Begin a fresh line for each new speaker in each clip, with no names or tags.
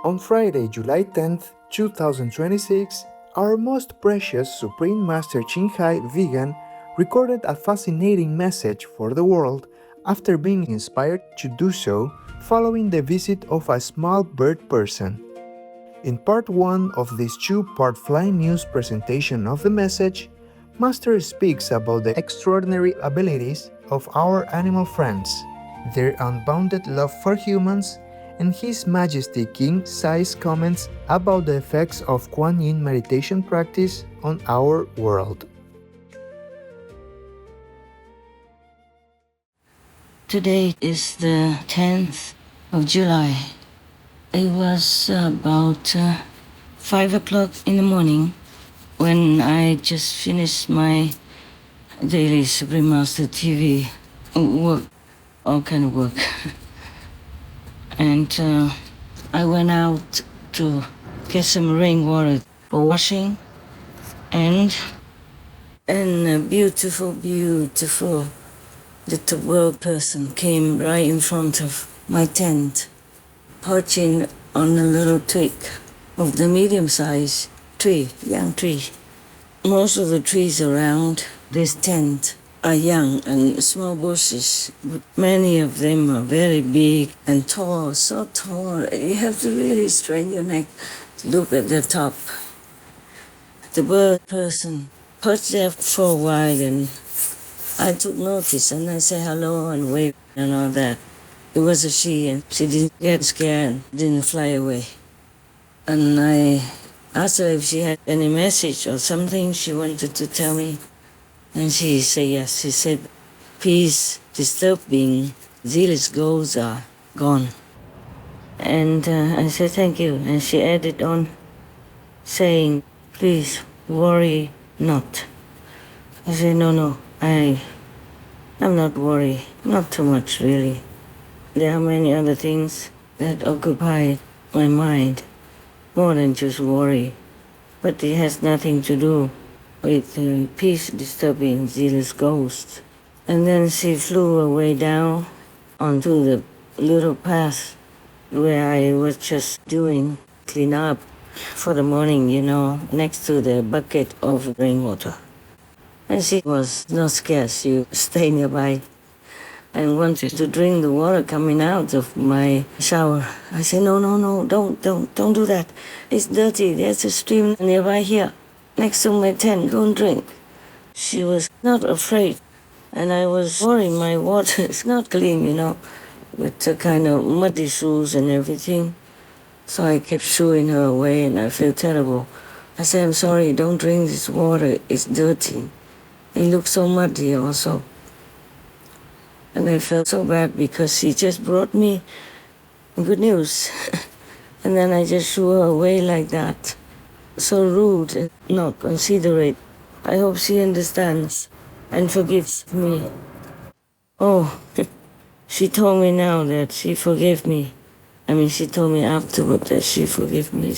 On Friday, July 10th, 2026, our most precious Supreme Master Ching Hai vegan recorded a fascinating message for the world after being inspired to do so following the visit of a small bird person. In part 1 of this 2-part flying news presentation of the message, Master speaks about the extraordinary abilities of our animal friends, their unbounded love for humans, and His Majesty King Sai's comments about the effects of Quan meditation practice on our world.
Today is the 10th of July. It was about 5 o'clock in the morning when I just finished my daily Supreme Master TV work, all kind of work. And I went out to get some rainwater for washing, and a beautiful little bird person came right in front of my tent, perching on a little twig of the medium-sized tree, young tree. Most of the trees around this tent are young and small bushes. Many of them are very big and tall, so tall. You have to really strain your neck to look at the top. The bird person perched there for a while, and I took notice, and I said hello and waved and all that. It was a she, and she didn't get scared, didn't fly away. And I asked her if she had any message or something she wanted to tell me. And she said yes. She said, peace, disturbing, zealous goals are gone. And I said, thank you. And she added on, saying, please, worry not. I said, no, I'm not worried. Not too much, really. There are many other things that occupy my mind, more than just worry. But it has nothing to do with peace disturbing zealous ghosts. And then she flew away down onto the little path where I was just doing clean up for the morning, next to the bucket of rainwater. And she was not scared. She stayed nearby and wanted to drink the water coming out of my shower. I said, no, don't do that. It's dirty. There's a stream nearby here, next to my tent. Go and drink. She was not afraid. And I was worried my water is not clean, with the kind of muddy shoes and everything. So I kept shooing her away, and I feel terrible. I said, I'm sorry, don't drink this water. It's dirty. It looks so muddy also. And I felt so bad because she just brought me good news. And then I just shoo her away like that. So rude and not considerate. I hope she understands and forgives me. Oh, she told me now that she forgave me. She told me afterward that she forgave me.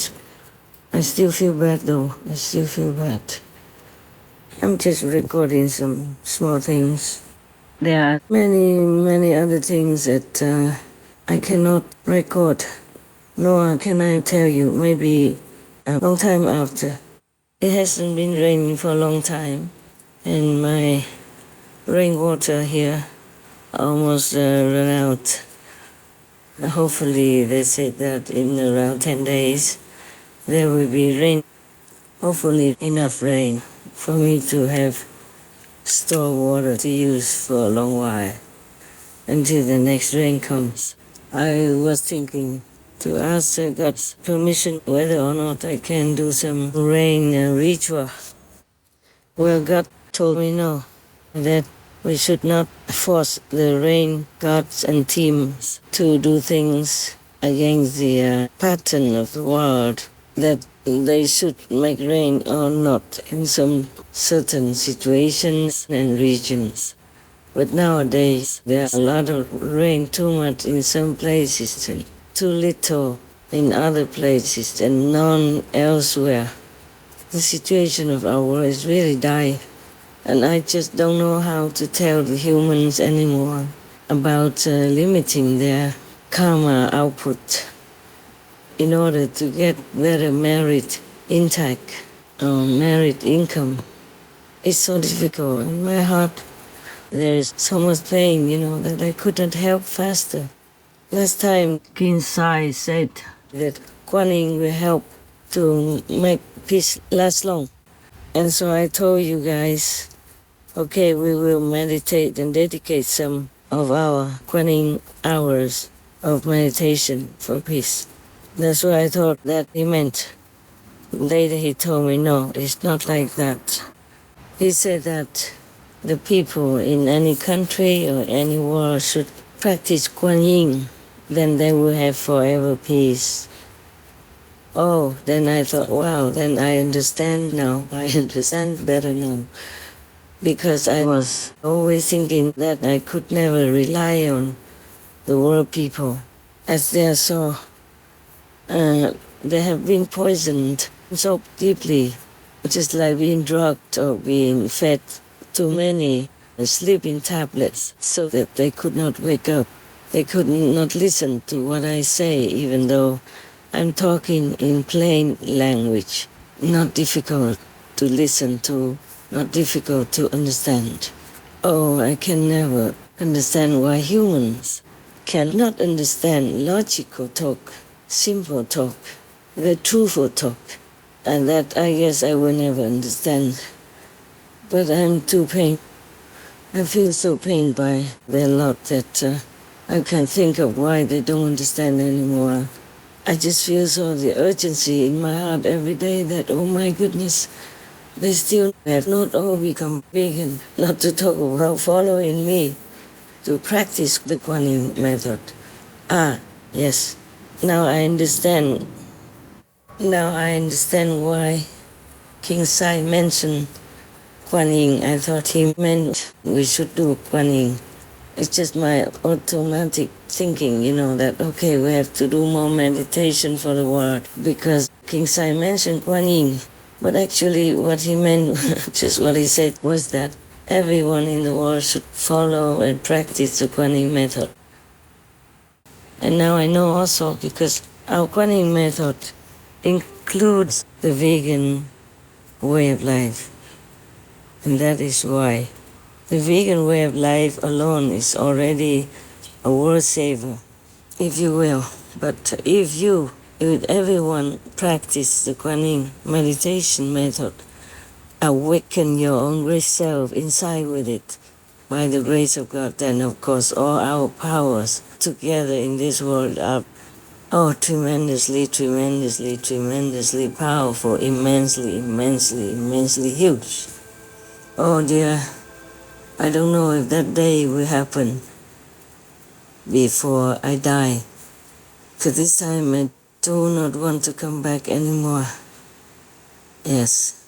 I still feel bad though. I still feel bad. I'm just recording some small things. There are many other things that I cannot record, nor can I tell you, maybe a long time after. It hasn't been raining for a long time, and my rainwater here almost run out. Hopefully, they said that in around 10 days there will be rain. Hopefully enough rain for me to have store water to use for a long while until the next rain comes. I was thinking to ask God's permission whether or not I can do some rain ritual. Well, God told me no, that we should not force the rain gods and teams to do things against the pattern of the world, that they should make rain or not in some certain situations and regions. But nowadays, there's a lot of rain, too much in some places, and too little in other places, and none elsewhere. The situation of our world is really dire, and I just don't know how to tell the humans anymore about limiting their karma output. in order to get better merit intake or merit income. It's so difficult. In my heart, there is so much pain, that I couldn't help faster. Last time, King Sai said that Quan will help to make peace last long. And so I told you guys, okay, we will meditate and dedicate some of our Quan hours of meditation for peace. That's what I thought that he meant. Later he told me, no, it's not like that. He said that the people in any country or any world should practice Kuan Yin, then they will have forever peace. Oh, then I thought, wow, then I understand now. I understand better now. Because I was always thinking that I could never rely on the world people, as they are so, they have been poisoned so deeply, just like being drugged or being fed too many sleeping tablets so that they could not wake up. They could not listen to what I say, even though I'm talking in plain language, not difficult to listen to, not difficult to understand. Oh, I can never understand why humans cannot understand logical talk, simple talk, the truthful talk. And that I guess I will never understand. But I'm too pained. I feel so pained by their lot that I can't think of why they don't understand anymore. I just feel so the urgency in my heart every day that, oh my goodness, they still have not all become vegan, not to talk about following me, to practice the Quan Yin method. Ah, yes, now I understand. Now I understand why King Sai mentioned Quan Yin. I thought he meant we should do Quan Yin. It's just my automatic thinking, that, okay, we have to do more meditation for the world because King Sai mentioned Quan Yin. But actually what he meant, just what he said, was that everyone in the world should follow and practice the Quan Yin method. And now I know also because our Quan Yin method includes the vegan way of life. And that is why the vegan way of life alone is already a world saver, if you will. But if everyone practice the Quan Yin meditation method, awaken your own great self inside with it, by the grace of God, then of course all our powers together in this world are tremendously, tremendously, tremendously powerful, immensely, immensely, immensely huge. Oh dear, I don't know if that day will happen before I die. For this time I do not want to come back anymore. Yes,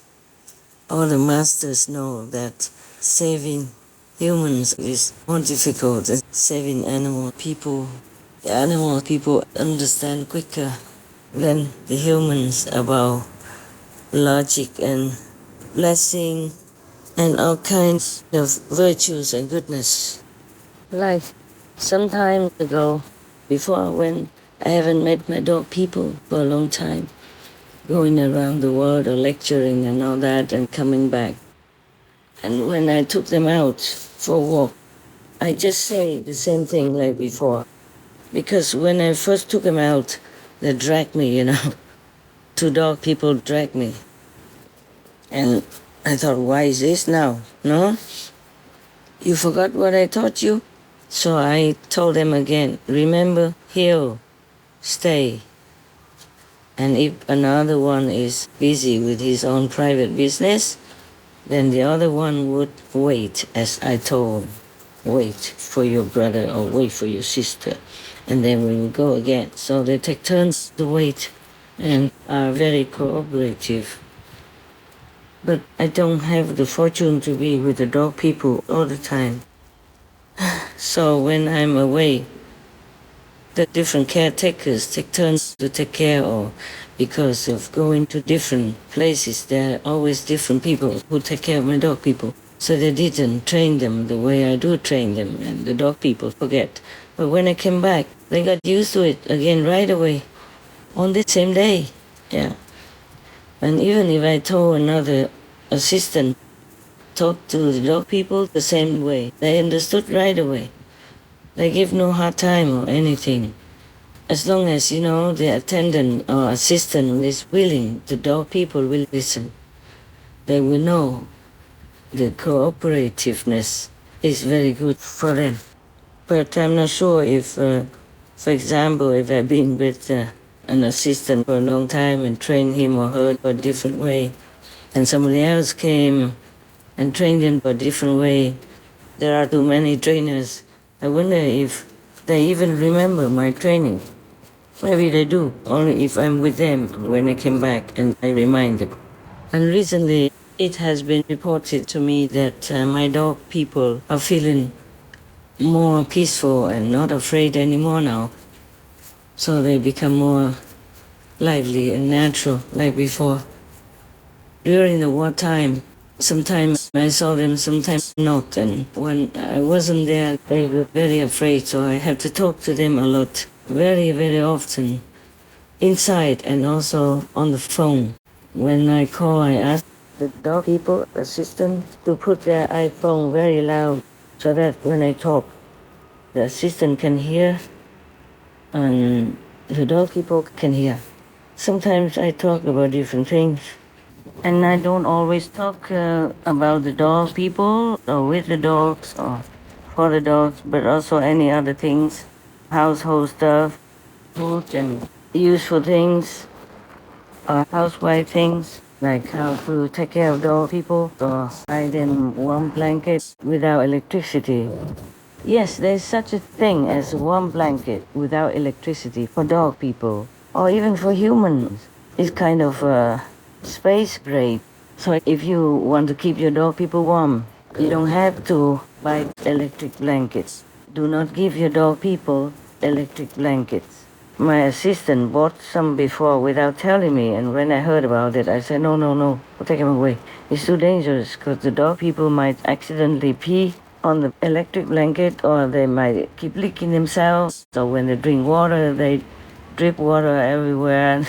all the masters know that saving humans is more difficult than saving animal people. The animal people understand quicker than the humans about logic and blessing and all kinds of virtues and goodness. Like some time ago, before when I haven't met my dog people for a long time, going around the world or lecturing and all that and coming back. And when I took them out for a walk, I just say the same thing like before. Because when I first took them out, they dragged me, Two dog people dragged me. And I thought, why is this now? No? You forgot what I taught you? So I told them again, remember, heal, stay. And if another one is busy with his own private business, then the other one would wait, as I told him. Wait for your brother or wait for your sister. And then we will go again. So they take turns to wait and are very cooperative. But I don't have the fortune to be with the dog people all the time. So when I'm away, the different caretakers take turns to take care of. Because of going to different places, there are always different people who take care of my dog people. So they didn't train them the way I do train them, and the dog people forget. But when I came back, they got used to it again right away. on the same day. Yeah. And even if I told another assistant, talk to the dog people the same way, they understood right away. They give no hard time or anything. As long as, the attendant or assistant is willing, the dog people will listen. They will know the cooperativeness is very good for them. But I'm not sure if, for example, if I've been with an assistant for a long time and trained him or her a different way, and somebody else came and trained him a different way, there are too many trainers. I wonder if they even remember my training. Maybe they do, only if I'm with them when I came back and I remind them. And recently, it has been reported to me that my dog people are feeling more peaceful and not afraid anymore now. So they become more lively and natural like before. During the wartime, sometimes I saw them, sometimes not. And when I wasn't there, they were very afraid. So I had to talk to them a lot, very, very often, inside and also on the phone. When I call, I ask the dog people, assistant, to put their iPhone very loud so that when I talk, the assistant can hear and the dog people can hear. Sometimes I talk about different things. And I don't always talk about the dog people or with the dogs or for the dogs, but also any other things, household stuff, food and useful things, or housewife things, like how to take care of dog people or buy them warm blankets without electricity. Yes, there's such a thing as a warm blanket without electricity for dog people, or even for humans. It's kind of space gray. So if you want to keep your dog people warm, you don't have to buy electric blankets. Do not give your dog people electric blankets. My assistant bought some before without telling me, and when I heard about it, I said, no, take them away. It's too dangerous because the dog people might accidentally pee on the electric blanket, or they might keep leaking themselves. So when they drink water, they drip water everywhere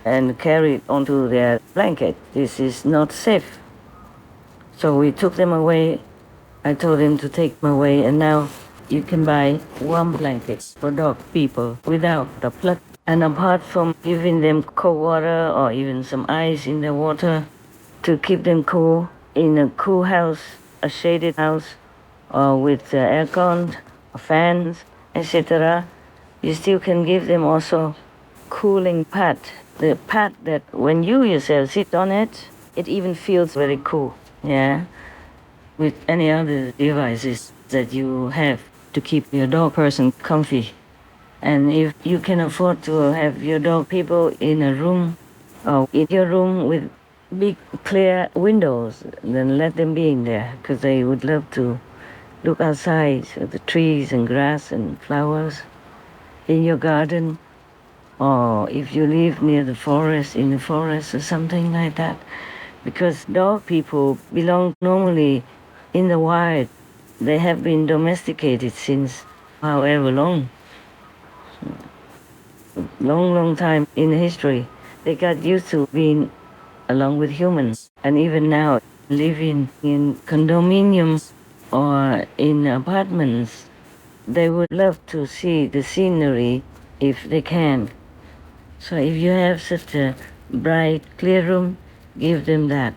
and carry it onto their blanket. This is not safe. So we took them away. I told them to take them away, and now you can buy warm blankets for dog people without the plug. And apart from giving them cold water or even some ice in the water to keep them cool in a cool house, a shaded house, or with aircon, fans, etc., you still can give them also cooling pad. The pad that when you yourself sit on it, it even feels very cool, yeah? With any other devices that you have to keep your dog person comfy. And if you can afford to have your dog people in a room, or in your room with big clear windows, then let them be in there, because they would love to look outside at the trees and grass and flowers in your garden, or if you live near the forest, in the forest or something like that. Because dog people belong normally in the wild. They have been domesticated since however long. Long time in history. They got used to being along with humans. And even now, living in condominiums or in apartments, they would love to see the scenery if they can. So if you have such a bright, clear room, give them that.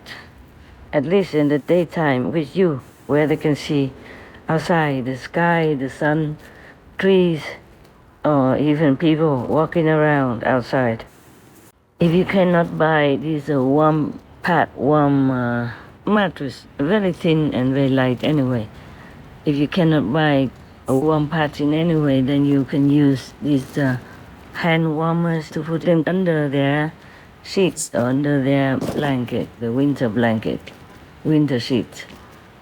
At least in the daytime with you, where they can see outside the sky, the sun, trees, or even people walking around outside. If you cannot buy this warm mattress, very thin and very light anyway. If you cannot buy a warm pad in any way, then you can use these hand warmers to put them under their sheets or under their blanket, the winter blanket, winter sheet.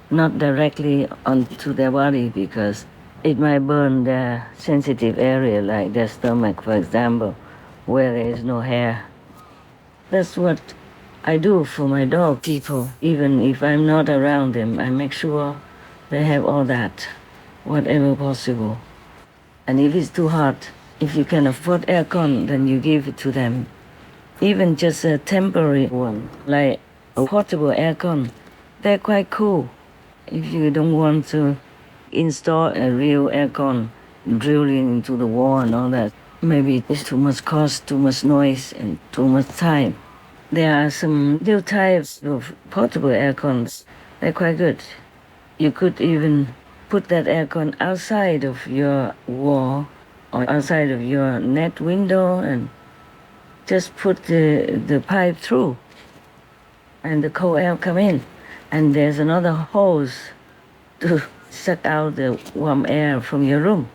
Not directly onto their body because it might burn their sensitive area like their stomach, for example, where there is no hair. That's what I do for my dog people. Even if I'm not around them, I make sure they have all that, whatever possible. And if it's too hot If you can afford aircon, then you give it to them. Even just a temporary one, like a portable aircon, they're quite cool. If you don't want to install a real aircon, drilling into the wall and all that, maybe it's too much cost, too much noise, and too much time. There are some new types of portable aircons. They're quite good. You could even put that aircon outside of your wall or outside of your net window and just put the pipe through and the cold air come in. And there's another hose to suck out the warm air from your room.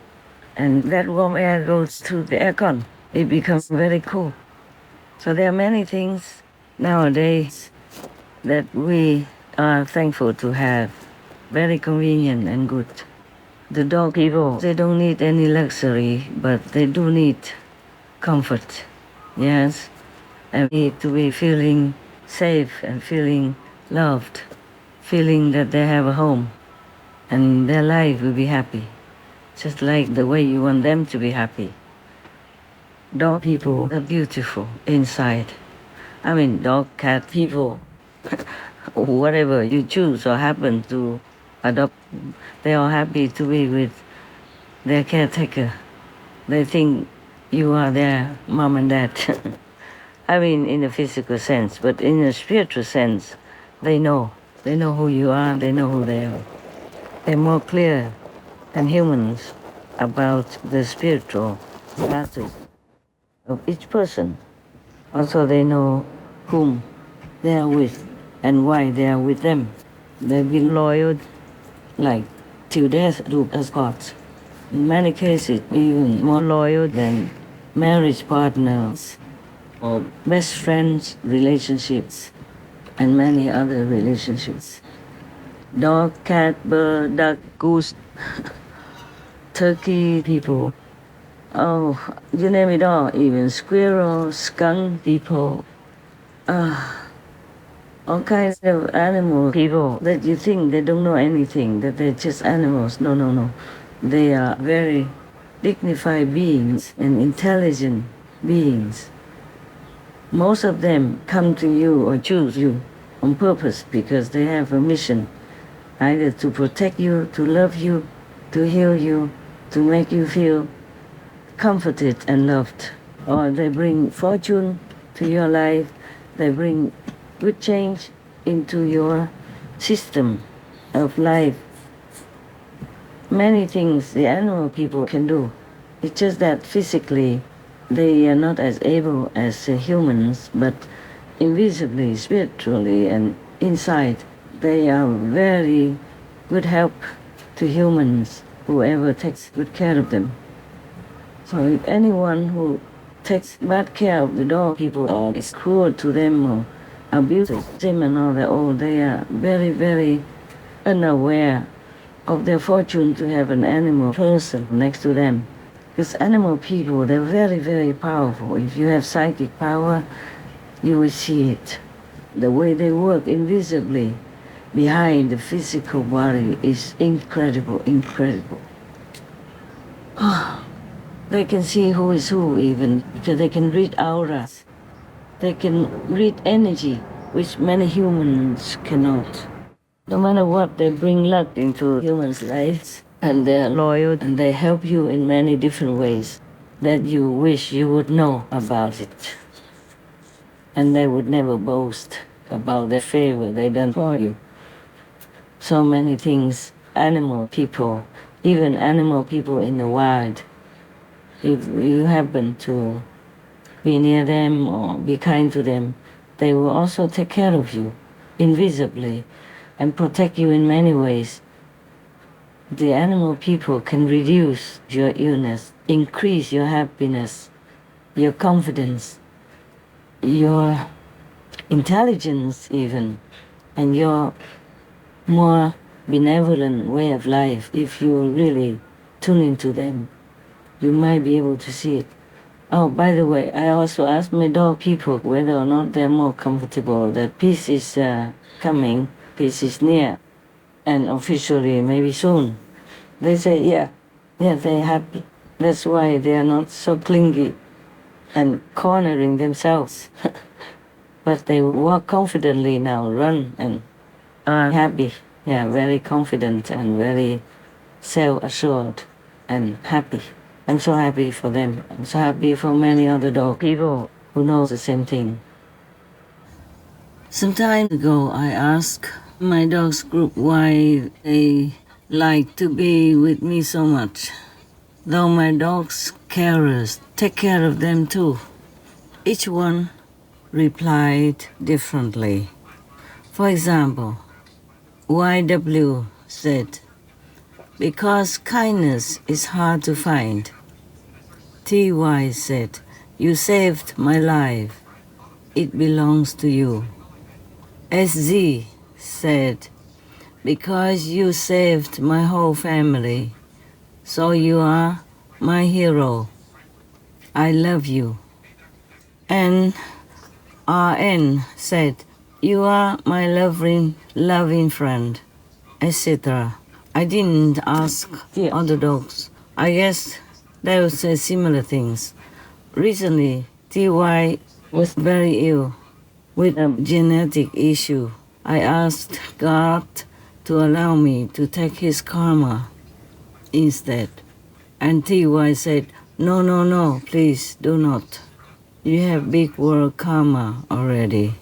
And that warm air goes through the aircon. It becomes very cool. So there are many things nowadays that we are thankful to have. Very convenient and good. The dog people, they don't need any luxury, but they do need comfort. Yes, and need to be feeling safe and feeling loved, feeling that they have a home and their life will be happy, just like the way you want them to be happy. Dog people are beautiful inside. I mean, dog, cat people, whatever you choose or happen to adopt, they are happy to be with their caretaker. They think you are their mom and dad. I mean, in a physical sense, but in a spiritual sense, they know. They know who you are, they know who they are. They're more clear than humans about the spiritual matters of each person. Also, they know whom they are with and why they are with them. They've been loyal, like, till death do us part. In many cases, even more loyal than marriage partners or best friends relationships and many other relationships. Dog, cat, bird, duck, goose, turkey people. Oh, you name it all, even squirrel, skunk people. All kinds of animal people that you think they don't know anything, that they're just animals. No, no, no. They are very dignified beings and intelligent beings. Most of them come to you or choose you on purpose because they have a mission, either to protect you, to love you, to heal you, to make you feel comforted and loved. Or they bring fortune to your life, they bring good change into your system of life. Many things the animal people can do. It's just that physically they are not as able as humans, but invisibly, spiritually, and inside, they are very good help to humans, whoever takes good care of them. So if anyone who takes bad care of the dog people or is cruel to them or abuses them and all that, oh, they are very, very unaware of their fortune to have an animal person next to them. Because animal people, they're very, very powerful. If you have psychic power, you will see it. The way they work invisibly behind the physical body is incredible, incredible. They can see who is who even, because they can read auras. They can read energy, which many humans cannot. No matter what, they bring luck into humans' lives, and they're loyal, and they help you in many different ways that you wish you would know about it. And they would never boast about the favor they done for you. So many things, animal people, even animal people in the wild, if you happen to be near them or be kind to them, they will also take care of you invisibly and protect you in many ways. The animal people can reduce your illness, increase your happiness, your confidence, your intelligence even, and your more benevolent way of life. If you really tune into them, you might be able to see it. Oh, by the way, I also asked my dog people whether or not they're more comfortable, that peace is coming, peace is near, and officially maybe soon. They say, yeah, they're happy. That's why they are not so clingy and cornering themselves. But they walk confidently now, run and are happy. Yeah, very confident and very self-assured and happy. I'm so happy for them. I'm so happy for many other dog people who know the same thing. Some time ago, I asked my dogs group why they like to be with me so much. Though my dogs' carers take care of them too. Each one replied differently. For example, YW said, because kindness is hard to find. TY said, you saved my life. It belongs to you. SZ said, because you saved my whole family, so you are my hero. I love you. And RN said, you are my loving friend, etc. I didn't ask the other dogs. I guess they would say similar things. Recently, TY was very ill with a genetic issue. I asked God to allow me to take his karma instead. And TY said, no, please do not. You have big world karma already.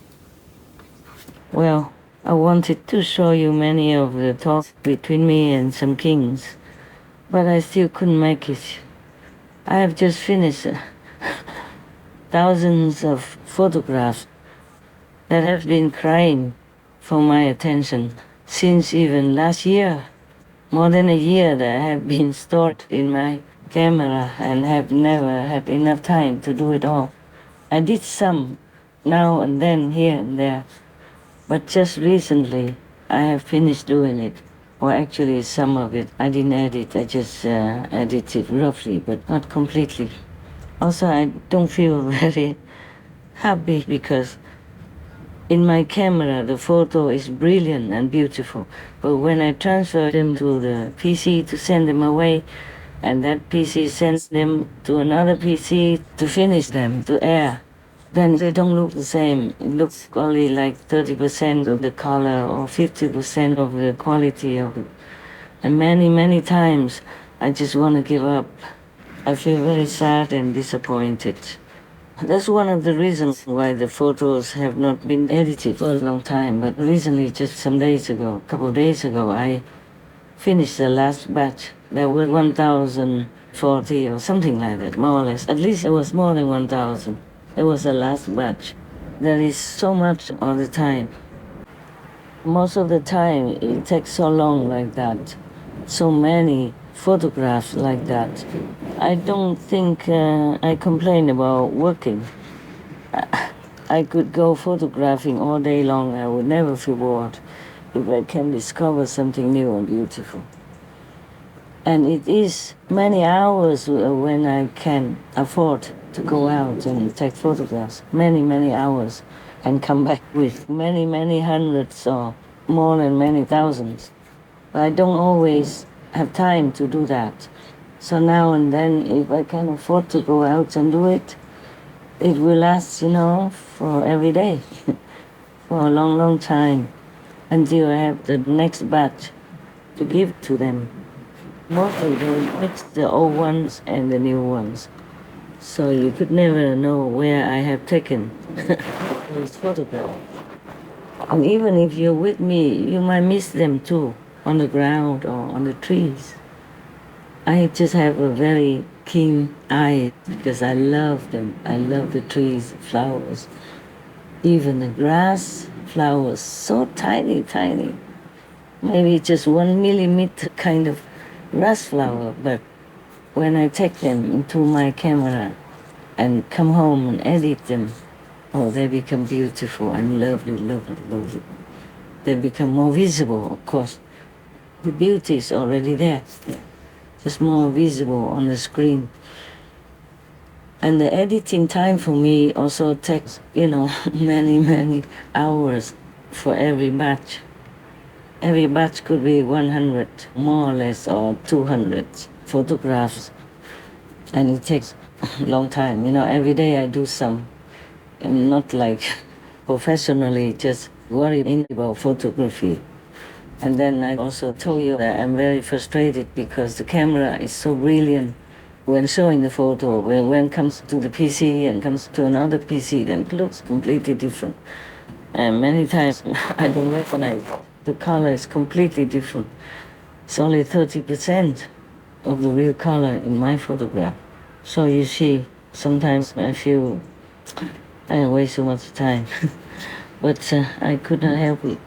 Well, I wanted to show you many of the talks between me and some kings, but I still couldn't make it. I have just finished thousands of photographs that have been crying for my attention since even last year. More than a year that have been stored in my camera and have never had enough time to do it all. I did some now and then here and there, but just recently I have finished doing it. Or actually some of it I didn't edit, I just edited roughly, but not completely. Also, I don't feel very happy because in my camera the photo is brilliant and beautiful, but when I transfer them to the PC to send them away, and that PC sends them to another PC to finish them, to air, then they don't look the same. It looks only like 30% of the color or 50% of the quality of it. And many times I just want to give up. I feel very sad and disappointed. That's one of the reasons why the photos have not been edited for a long time, but recently, just some days ago, a couple of days ago, I finished the last batch. There were 1,040 or something like that, more or less. At least it was more than 1,000. It was the last batch. There is so much all the time. Most of the time, it takes so long like that. So many photographs like that. I don't think I complain about working. I could go photographing all day long. I would never feel bored if I can discover something new and beautiful. And it is many hours when I can afford to go out and take photographs. Many hours, and come back with many hundreds or more than many thousands. But I don't always have time to do that. So now and then, if I can afford to go out and do it, it will last, for every day, for a long time, until I have the next batch to give to them. Mostly they mix the old ones and the new ones. So you could never know where I have taken those photographs. And even if you're with me, you might miss them too, on the ground or on the trees. I just have a very keen eye because I love them. I love the trees, the flowers, even the grass flowers, so tiny. Maybe just 1 millimeter kind of grass flower, but when I take them into my camera and come home and edit them, oh, they become beautiful and lovely. They become more visible, of course. The beauty is already there, just more visible on the screen. And the editing time for me also takes, many hours for every batch. Every batch could be 100, more or less, or 200 photographs. And it takes a long time. Every day I do some. I'm not like professionally just worrying about photography. And then I also told you that I'm very frustrated because the camera is so brilliant when showing the photo. When it comes to the PC and comes to another PC, then it looks completely different. And many times I don't recognize the color is completely different. It's only 30% of the real color in my photograph. So you see, sometimes I feel I waste so much time. But I could not help it.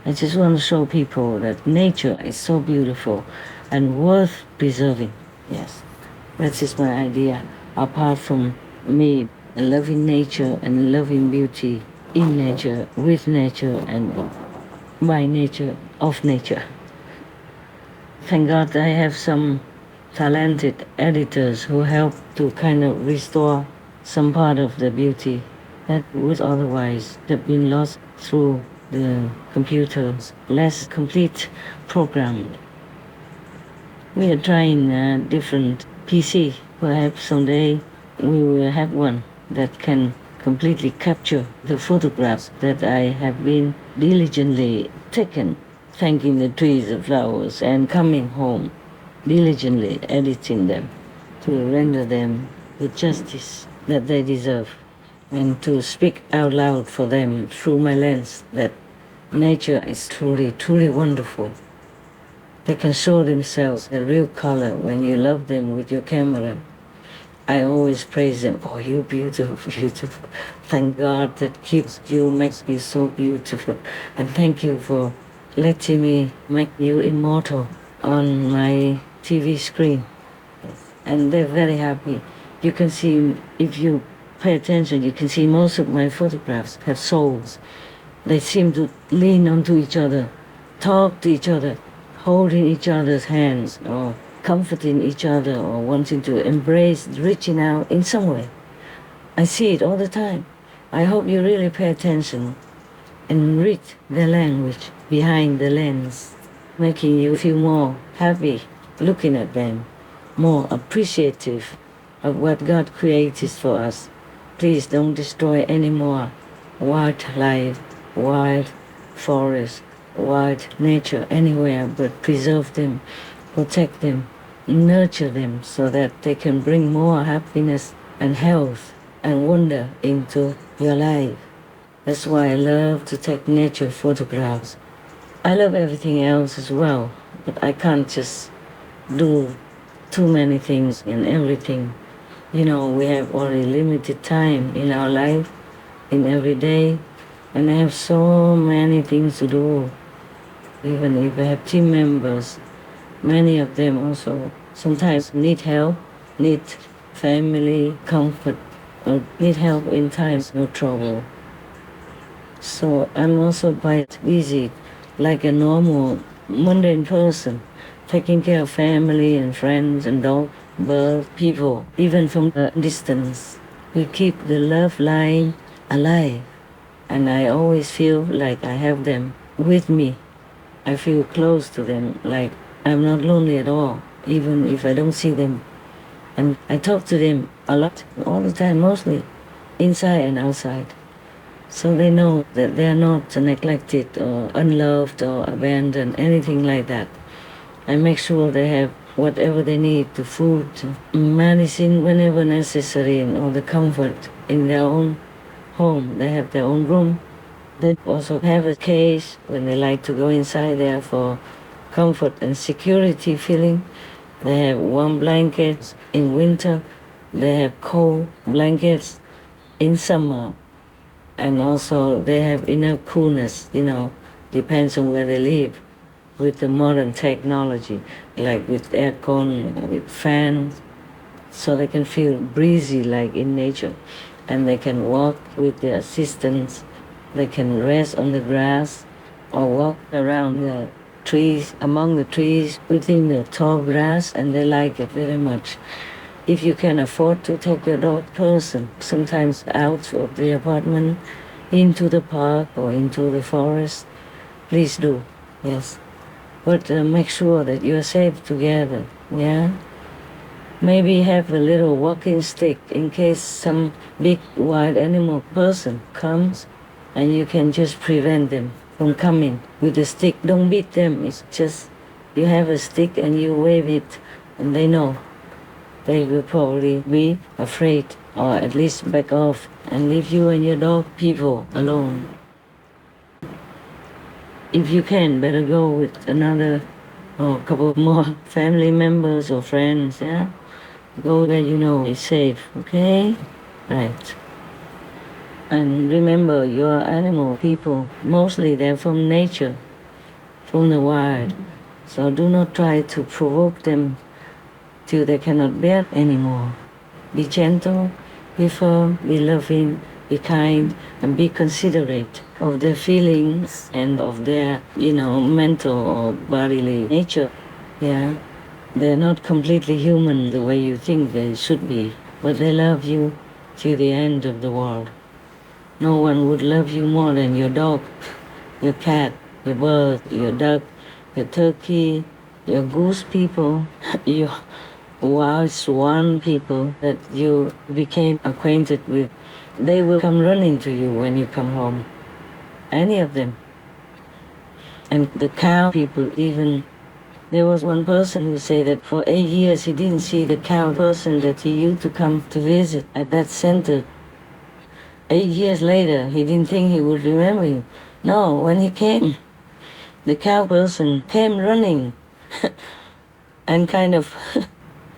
I just want to show people that nature is so beautiful and worth preserving. Yes, that is my idea. Apart from me loving nature and loving beauty in nature, with nature, and by nature, of nature. Thank God I have some talented editors who help to kind of restore some part of the beauty that would otherwise have been lost through the computer's less complete program. We are trying different PC. Perhaps someday we will have one that can completely capture the photographs that I have been diligently taken, thanking the trees, the flowers, and coming home, diligently editing them to render them the justice that they deserve, and to speak out loud for them through my lens that nature is truly, truly wonderful. They can show themselves a real color when you love them with your camera. I always praise them. Oh, you're beautiful, beautiful. Thank God that keeps you, makes you so beautiful. And thank you for letting me make you immortal on my TV screen. And they're very happy. You can see, if you pay attention, you can see most of my photographs have souls. They seem to lean onto each other, talk to each other, holding each other's hands, or comforting each other, or wanting to embrace, reaching out in some way. I see it all the time. I hope you really pay attention and read the language behind the lens, making you feel more happy looking at them, more appreciative of what God created for us. Please don't destroy any more wildlife, wild forest, wild nature anywhere, but preserve them, protect them, nurture them so that they can bring more happiness and health and wonder into your life. That's why I love to take nature photographs. I love everything else as well, but I can't just do too many things and everything. We have only limited time in our life, in every day, and I have so many things to do. Even if I have team members, many of them also sometimes need help, need family comfort, or need help in times of trouble. So I'm also quite busy, like a normal, mundane person, taking care of family and friends and dog, birds, people, even from a distance. We keep the love line alive, and I always feel like I have them with me. I feel close to them, like I'm not lonely at all, even if I don't see them. And I talk to them a lot, all the time, mostly, inside and outside. So they know that they are not neglected or unloved or abandoned, anything like that. I make sure they have whatever they need, the food, medicine whenever necessary, and all the comfort in their own home. They have their own room. They also have a cage when they like to go inside there for comfort and security feeling. They have warm blankets in winter. They have cold blankets in summer. And also they have enough coolness, depends on where they live, with the modern technology, like with aircon, with fans, so they can feel breezy like in nature. And they can walk with their assistants. They can rest on the grass or walk around the trees, among the trees, within the tall grass, and they like it very much. If you can afford to take your dog person, sometimes out of the apartment, into the park or into the forest, please do, yes. But make sure that you are safe together, yeah? Maybe have a little walking stick in case some big wild animal person comes and you can just prevent them from coming with the stick. Don't beat them, it's just you have a stick and you wave it and they know. They will probably be afraid or at least back off and leave you and your dog people alone. If you can, better go with another or a couple more family members or friends, yeah? Go where you know is safe, okay? Right. And remember, your animal people, mostly they're from nature, from the wild. So do not try to provoke them till they cannot bear anymore. Be gentle, be firm, be loving, be kind, and be considerate of their feelings and of their, mental or bodily nature. Yeah. They're not completely human the way you think they should be, but they love you till the end of the world. No one would love you more than your dog, your cat, your bird, your duck, your turkey, your goose people, your wild swan people that you became acquainted with. They will come running to you when you come home. Any of them. And the cow people even. There was one person who said that for 8 years he didn't see the cow person that he used to come to visit at that center. 8 years later, he didn't think he would remember him. No, when he came, the cow person came running and kind of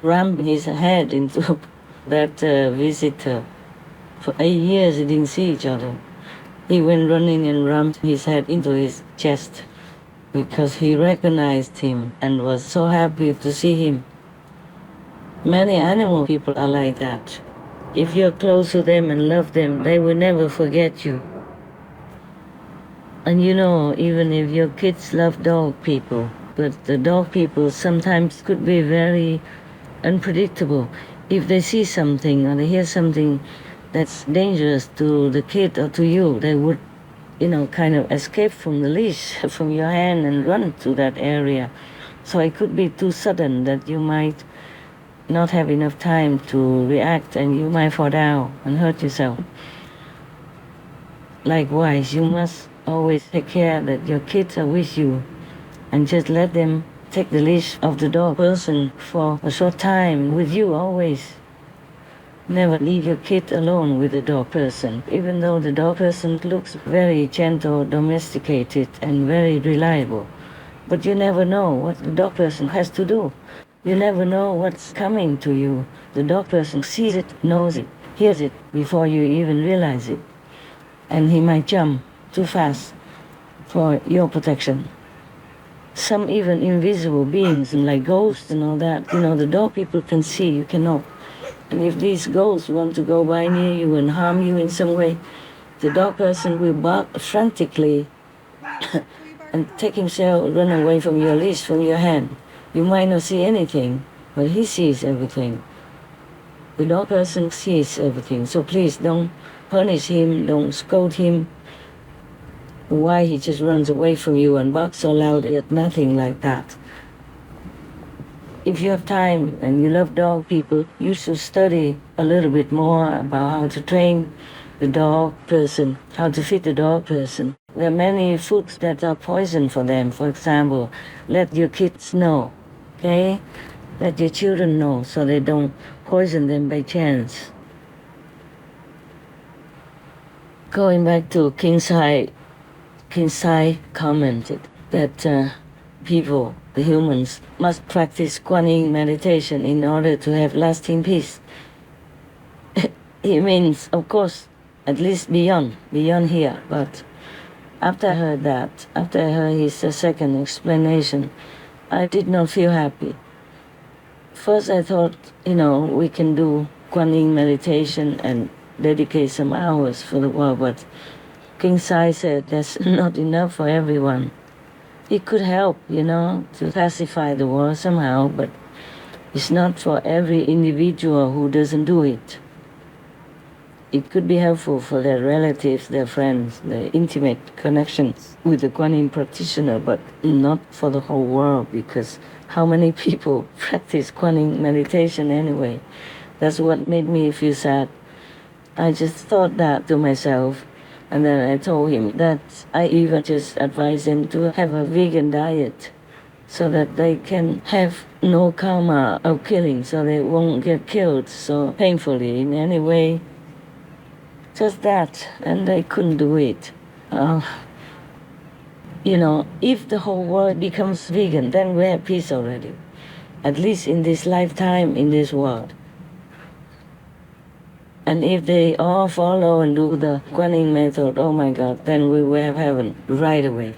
rammed his head into that visitor. For 8 years they didn't see each other. He went running and rammed his head into his chest because he recognized him and was so happy to see him. Many animal people are like that. If you're close to them and love them, they will never forget you. And even if your kids love dog people, but the dog people sometimes could be very unpredictable. If they see something or they hear something that's dangerous to the kid or to you, they would kind of escape from the leash, from your hand and run to that area. So it could be too sudden that you might not have enough time to react and you might fall down and hurt yourself. Likewise, you must always take care that your kids are with you and just let them take the leash of the dog person for a short time with you always. Never leave your kid alone with the dog person, even though the dog person looks very gentle, domesticated, and very reliable. But you never know what the dog person has to do. You never know what's coming to you. The dog person sees it, knows it, hears it before you even realize it. And he might jump too fast for your protection. Some even invisible beings, like ghosts and all that, the dog people can see, you cannot. And if these ghosts want to go by near you and harm you in some way, the dog person will bark frantically and take himself, run away from your leash, from your hand. You might not see anything, but he sees everything. The dog person sees everything, so please don't punish him, don't scold him. Why he just runs away from you and barks so loud at nothing like that. If you have time and you love dog people, you should study a little bit more about how to train the dog person, how to feed the dog person. There are many foods that are poison for them. For example, let your kids know, okay? Let your children know so they don't poison them by chance. Going back to King Sai commented that people, the humans, must practice Quan Yin meditation in order to have lasting peace. He means, of course, at least beyond here. But after I heard that, after I heard his second explanation, I did not feel happy. First I thought, we can do Quan Yin meditation and dedicate some hours for the world, but King Sai said that's not enough for everyone. It could help, to pacify the world somehow, but it's not for every individual who doesn't do it. it could be helpful for their relatives, their friends, their intimate connections with the Quan Yin practitioner, but not for the whole world, because how many people practice Quan Yin meditation anyway? That's what made me feel sad. I just thought that to myself, and then I told him that I even just advised them to have a vegan diet so that they can have no karma of killing, so they won't get killed so painfully in any way. Just that, and they couldn't do it. If the whole world becomes vegan, then we have peace already, at least in this lifetime, in this world. And if they all follow and do the Quan Yin method, oh my God, then we will have heaven right away.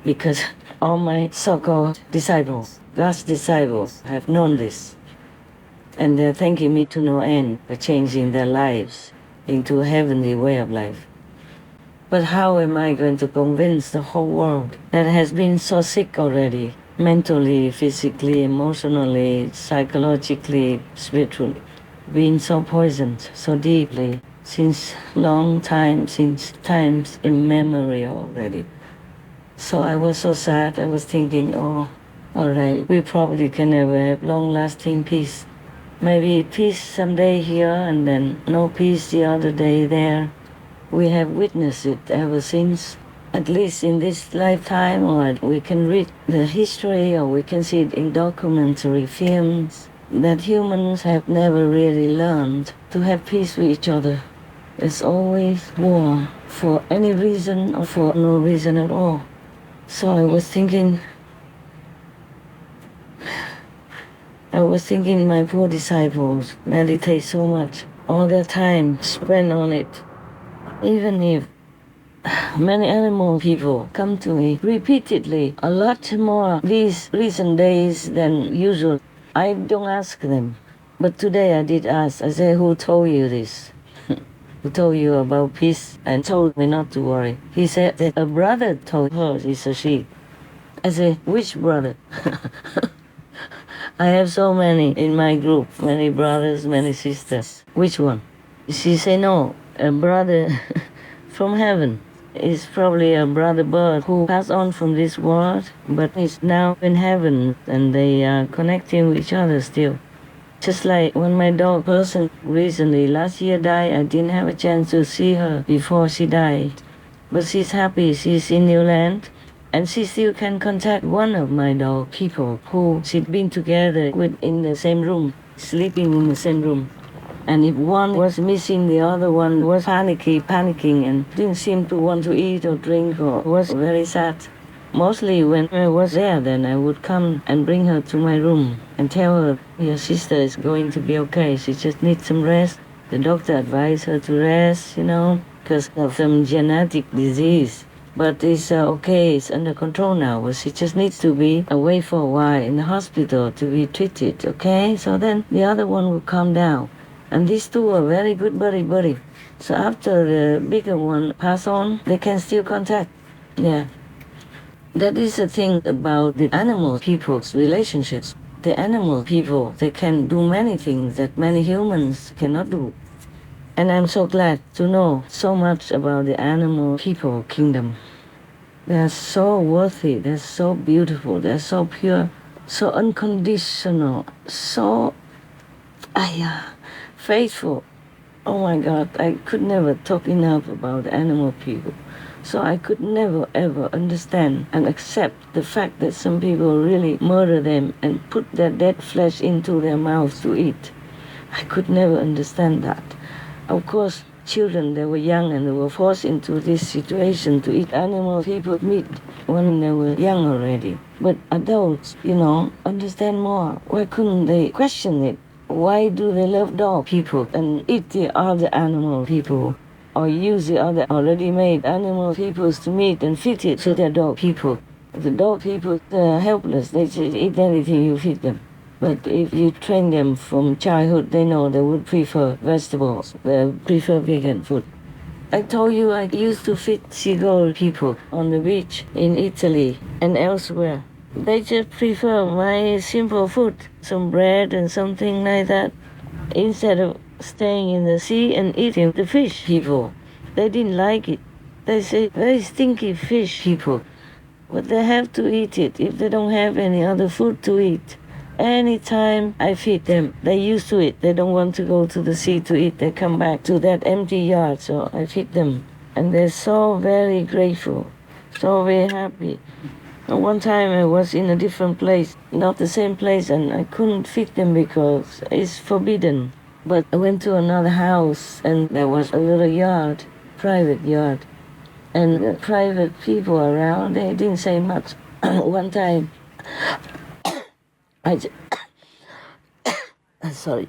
Because all my so-called disciples, God's disciples, have known this. And they're thanking me to no end for changing their lives into a heavenly way of life. But how am I going to convince the whole world that has been so sick already, mentally, physically, emotionally, psychologically, spiritually, been so poisoned so deeply since long time, since times immemorial already? So I was so sad. I was thinking, oh, all right, we probably can never have long-lasting peace. Maybe peace someday here and then no peace the other day there. We have witnessed it ever since, at least in this lifetime, or we can read the history or we can see it in documentary films, that humans have never really learned to have peace with each other. There's always war for any reason or for no reason at all. So I was thinking my poor disciples meditate so much, all their time spent on it. Even if many animal people come to me repeatedly, a lot more these recent days than usual, I don't ask them. But today I did ask. I said, who told you this? Who told you about peace and told me not to worry? He said that a brother told her, it's a she. I said, which brother? I have so many in my group, many brothers, many sisters. Which one? She said, no, a brother from heaven. Is probably a brother bird who passed on from this world, but is now in heaven, and they are connecting with each other still. Just like when my dog person recently, last year died, I didn't have a chance to see her before she died. But she's happy, she's in New Land, and she still can contact one of my dog people who she'd been together with in the same room, sleeping in the same room. And if one was missing, the other one was panicking and didn't seem to want to eat or drink or was very sad. Mostly when I was there, then I would come and bring her to my room and tell her, your sister is going to be okay, she just needs some rest. The doctor advised her to rest, because of some genetic disease. But it's okay, it's under control now, but she just needs to be away for a while in the hospital to be treated, okay? So then the other one will calm down. And these two are very good buddy. So after the bigger one pass on, they can still contact. Yeah. That is the thing about the animal people's relationships. The animal people, they can do many things that many humans cannot do. And I'm so glad to know so much about the animal people kingdom. They are so worthy, they're so beautiful, they're so pure, so unconditional, so faithful. Oh my God, I could never talk enough about animal people. So I could never ever understand and accept the fact that some people really murder them and put their dead flesh into their mouths to eat. I could never understand that. Of course, children, they were young and they were forced into this situation to eat animal people meat when they were young already. But adults, understand more. Why couldn't they question it? Why do they love dog people and eat the other animal people? Or use the other already made animal peoples to meat and feed it to their dog people? The dog people, they're helpless. They just eat anything you feed them. But if you train them from childhood, they know they would prefer vegetables, they prefer vegan food. I told you I used to feed Seagull-people on the beach in Italy and elsewhere. They just prefer my simple food, some bread and something like that, instead of staying in the sea and eating the fish people. They didn't like it. They say, very stinky fish people. But they have to eat it if they don't have any other food to eat. Anytime I feed them, they used to it. They don't want to go to the sea to eat. They come back to that empty yard, so I feed them. And they're so very grateful, so very happy. And one time I was in a different place, not the same place, and I couldn't feed them because it's forbidden. But I went to another house, and there was a little yard, private yard. And the private people around, they didn't say much. One time, sorry.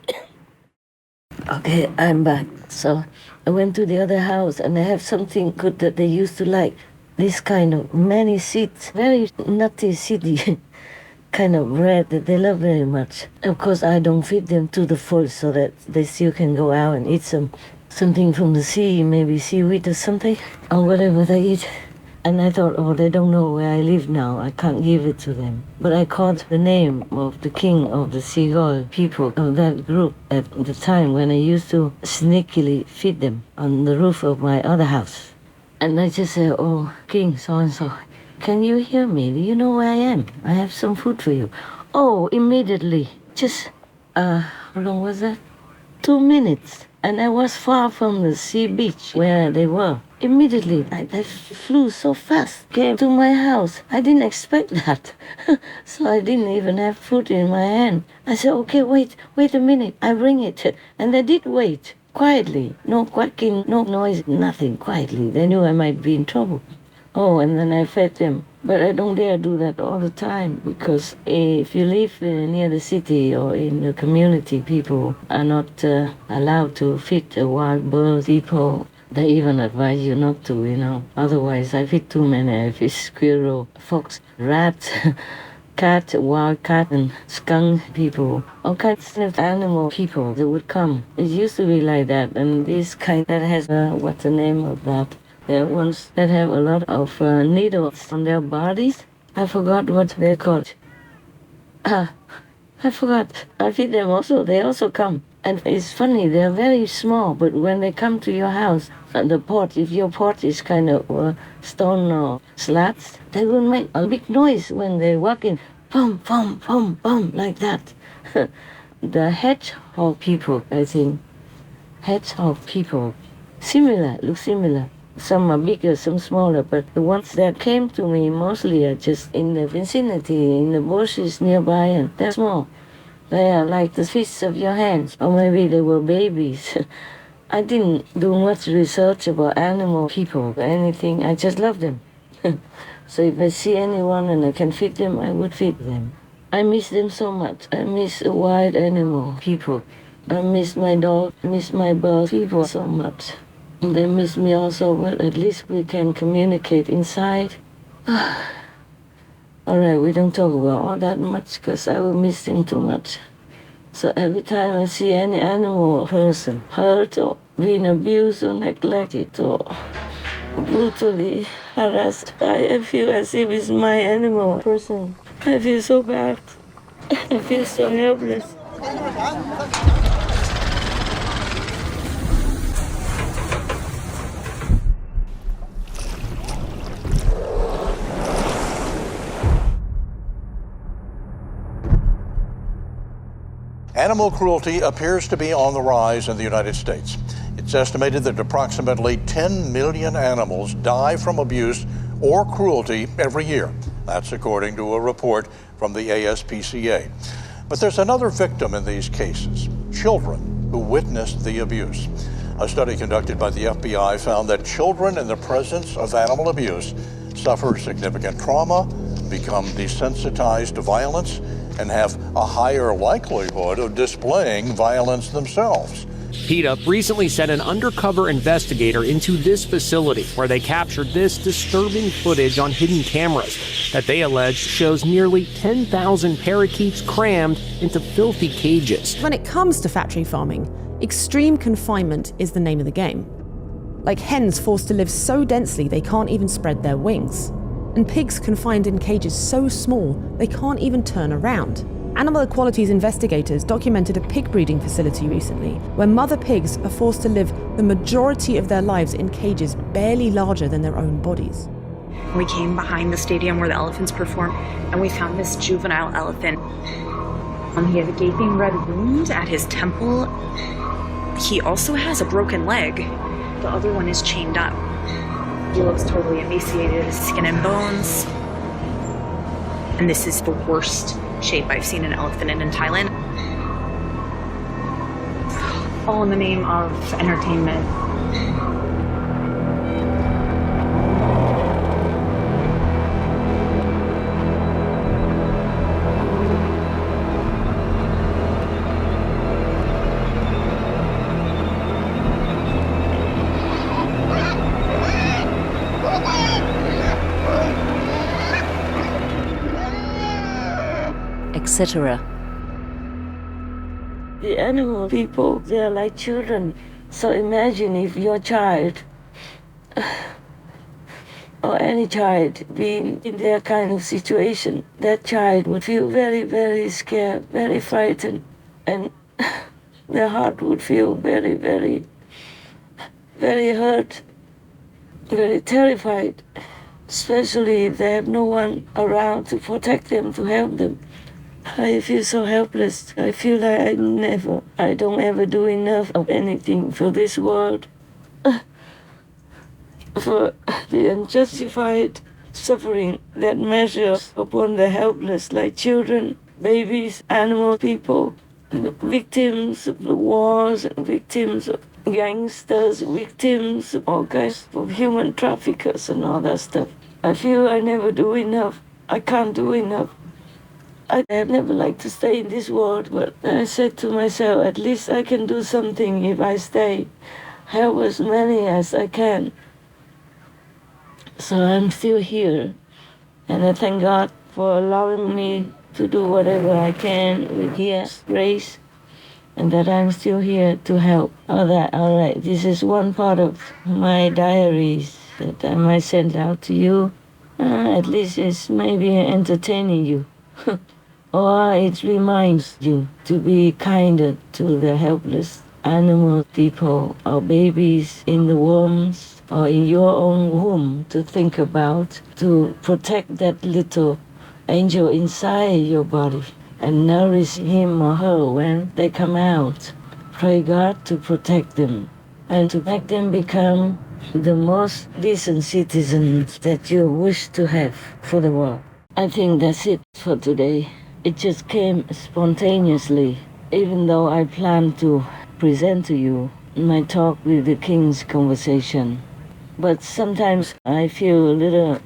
Okay, I'm back. So I went to the other house and they have something good that they used to like. This kind of many seeds, very nutty seedy kind of bread that they love very much. Of course, I don't feed them to the full so that they still can go out and eat something from the sea, maybe seaweed or something, or whatever they eat. And I thought, oh, they don't know where I live now. I can't give it to them. But I called the name of the king of the Seagull-people of that group at the time when I used to sneakily feed them on the roof of my other house. And I just said, oh, King so-and-so, can you hear me? Do you know where I am? I have some food for you. Oh, immediately. Just, how long was that? 2 minutes. And I was far from the sea beach where they were. Immediately, they flew so fast, came to my house. I didn't expect that. So I didn't even have food in my hand. I said, okay, wait a minute, I bring it. And they did wait, quietly. No quacking, no noise, nothing, quietly. They knew I might be in trouble. Oh, and then I fed them. But I don't dare do that all the time because if you live near the city or in the community, people are not allowed to feed wild birds, people. They even advise you not to, you know. Otherwise, I feed too many. I feed squirrel, fox, rat, cat, wild cat, and skunk people. All kinds of animal people that would come. It used to be like that. And this kind that has, what's the name of that? There are ones that have a lot of needles on their bodies. I forgot what they're called. I forgot. I feed them also. They also come. And it's funny, they're very small, but when they come to your house, the porch, if your porch is kind of stone or slats, they will make a big noise when they walk in. Pum, pum, pum, pum, like that. The hedgehog people, I think. Hedgehog people. Similar, look similar. Some are bigger, some smaller, but the ones that came to me mostly are just in the vicinity, in the bushes nearby, and they're small. They are like the fists of your hands, or maybe they were babies. I didn't do much research about animal people or anything. I just love them. So if I see anyone and I can feed them, I would feed them. I miss them so much. I miss wild animal people. I miss my dog, miss my bird people so much. They miss me also, but at least we can communicate inside. All right, we don't talk about all that much because I will miss them too much. So every time I see any animal or person hurt or being abused or neglected or brutally harassed, I feel as if it's my animal person. I feel so bad. I feel so helpless.
Animal cruelty appears to be on the rise in the United States. It's estimated that approximately 10 million animals die from abuse or cruelty every year. That's according to a report from the ASPCA. But there's another victim in these cases, children who witnessed the abuse. A study conducted by the FBI found that children in the presence of animal abuse suffer significant trauma, become desensitized to violence, and have a higher likelihood of displaying violence themselves.
PETA recently sent an undercover investigator into this facility where they captured this disturbing footage on hidden cameras that they allege shows nearly 10,000 parakeets crammed into filthy cages.
When it comes to factory farming, extreme confinement is the name of the game. Like hens forced to live so densely they can't even spread their wings. And pigs confined in cages so small they can't even turn around. Animal equalities investigators documented a pig breeding facility recently where mother pigs are forced to live the majority of their lives in cages barely larger than their own bodies.
We came behind the stadium where the elephants perform, and we found this juvenile elephant. He has a gaping red wound at his temple. He also has a broken leg. The other one is chained up. He looks totally emaciated, skin and bones. And this is the worst shape I've seen an elephant in Thailand. All in the name of entertainment.
Etc.
The animal people, they are like children. So imagine if your child, or any child, being in their kind of situation, that child would feel very, very scared, very frightened, and their heart would feel very, very, very hurt, very terrified, especially if they have no one around to protect them, to help them. I feel so helpless. I feel like I don't ever do enough of anything for this world. For the unjustified suffering that measures upon the helpless, like children, babies, animal people, victims of the wars, victims of gangsters, victims of all kinds of human traffickers and all that stuff. I feel I never do enough. I can't do enough. I have never liked to stay in this world, but I said to myself, at least I can do something if I stay, help as many as I can. So I'm still here, and I thank God for allowing me to do whatever I can with His grace, and that I'm still here to help. All right, this is one part of my diaries that I might send out to you. At least it's maybe entertaining you. Or it reminds you to be kinder to the helpless animal people or babies in the wombs or in your own womb to think about, to protect that little angel inside your body and nourish him or her when they come out. Pray God to protect them and to make them become the most decent citizens that you wish to have for the world. I think that's it for today. It just came spontaneously, even though I planned to present to you my talk with the King's conversation. But sometimes I feel a little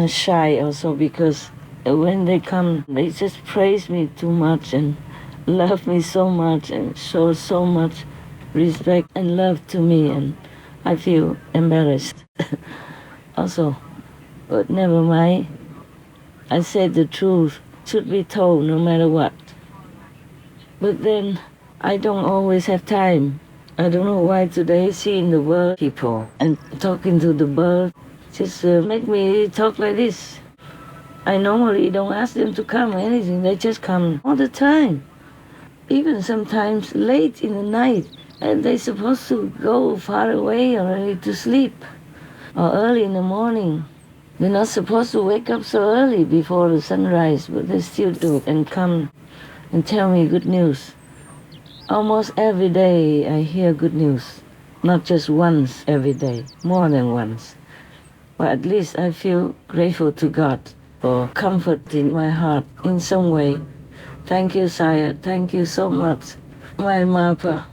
shy also because when they come, they just praise me too much and love me so much and show so much respect and love to me, and I feel embarrassed also. But never mind. I said the truth should be told no matter what. But then I don't always have time. I don't know why today seeing the bird people and talking to the bird just make me talk like this. I normally don't ask them to come or anything. They just come all the time. Even sometimes late in the night, and they're supposed to go far away already to sleep, or early in the morning. They're not supposed to wake up so early before the sunrise, but they still do and come and tell me good news. Almost every day I hear good news, not just once every day, more than once. But at least I feel grateful to God for comfort in my heart in some way. Thank you, Sire. Thank you so much. My MAPA.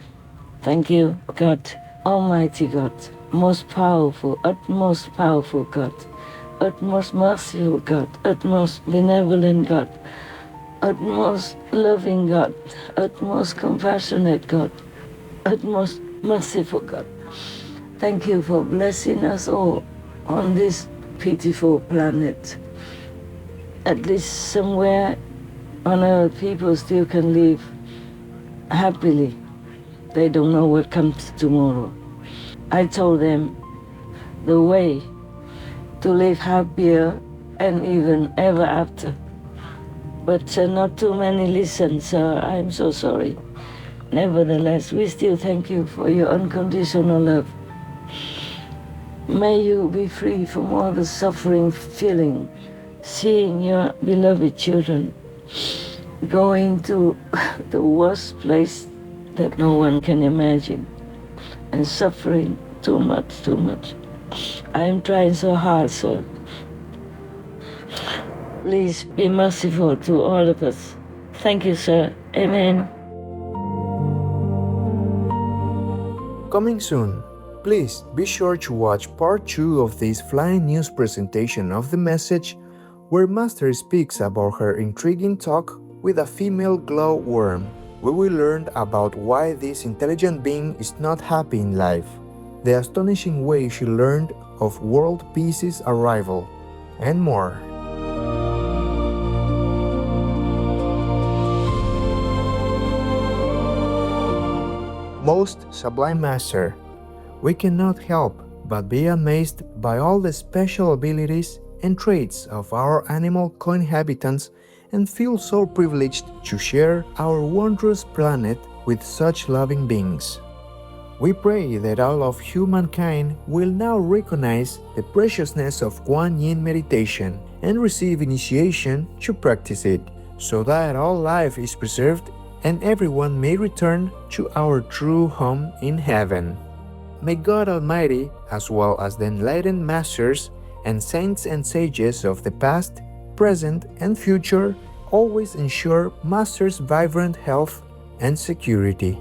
Thank you, God, Almighty God, most powerful, utmost powerful God, utmost merciful God, utmost benevolent God, utmost loving God, utmost compassionate God, utmost merciful God. Thank you for blessing us all on this pitiful planet. At least somewhere on earth people still can live happily. They don't know what comes tomorrow. I told them the way to live happier and even ever after but not too many listen, sir. I'm so sorry. Nevertheless, we still thank you for your unconditional love. May you be free from all the suffering feeling, seeing your beloved children going to the worst place that no one can imagine, and suffering too much. I am trying so hard, sir. Please be merciful to all of us. Thank you, sir. Amen.
Coming soon. Please be sure to watch part 2 of this flying news presentation of the message, where Master speaks about her intriguing talk with a female glowworm. We will learn about why this intelligent being is not happy in life, the astonishing way she learned of world peace's arrival, and more. Most Sublime Master, we cannot help but be amazed by all the special abilities and traits of our animal co-inhabitants and feel so privileged to share our wondrous planet with such loving beings. We pray that all of humankind will now recognize the preciousness of Quan Yin meditation and receive initiation to practice it, so that all life is preserved and everyone may return to our true home in heaven. May God Almighty, as well as the enlightened masters and saints and sages of the past, present, and future, always ensure Master's vibrant health and security.